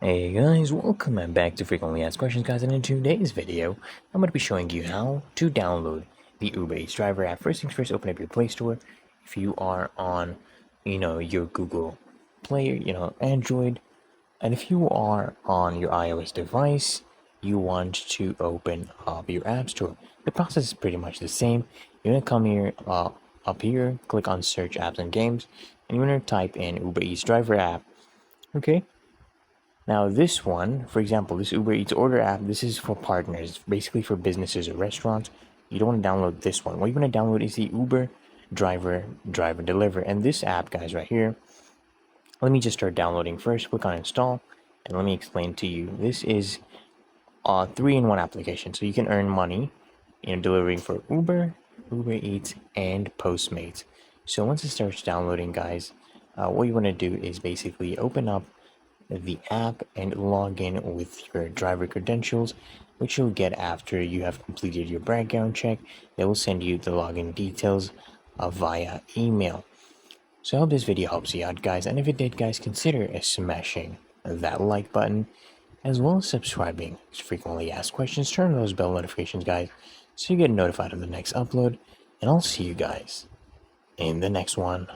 Hey guys, welcome back to Frequently Asked Questions, guys, and in today's video, I'm going to be showing you how to download the Uber Eats driver app. First things first, open up your Play Store. If you are on, your Google Play, Android, and if you are on your iOS device, you want to open up your App Store. The process is pretty much the same. You're going to come here, up here, click on Search Apps and Games, and you're going to type in Uber Eats driver app, okay? Now this one, for example, this Uber Eats order app, this is for partners, basically for businesses or restaurants. You don't want to download this one. What you want to download is the Uber driver deliver. And this app, guys, right here, let me just start downloading first. Click on install, and let me explain to you. This is a 3-in-1 application, so you can earn money, delivering for Uber, Uber Eats, and Postmates. So once it starts downloading, guys, what you want to do is basically open up the app and log in with your driver credentials, which you'll get after you have completed your background check. They will send you the login details via email. So I hope this video helps you out, guys, and if it did, guys, consider smashing that like button as well as subscribing to Frequently Asked Questions. Turn on those bell notifications, guys, so you get notified of the next upload, and I'll see you guys in the next one.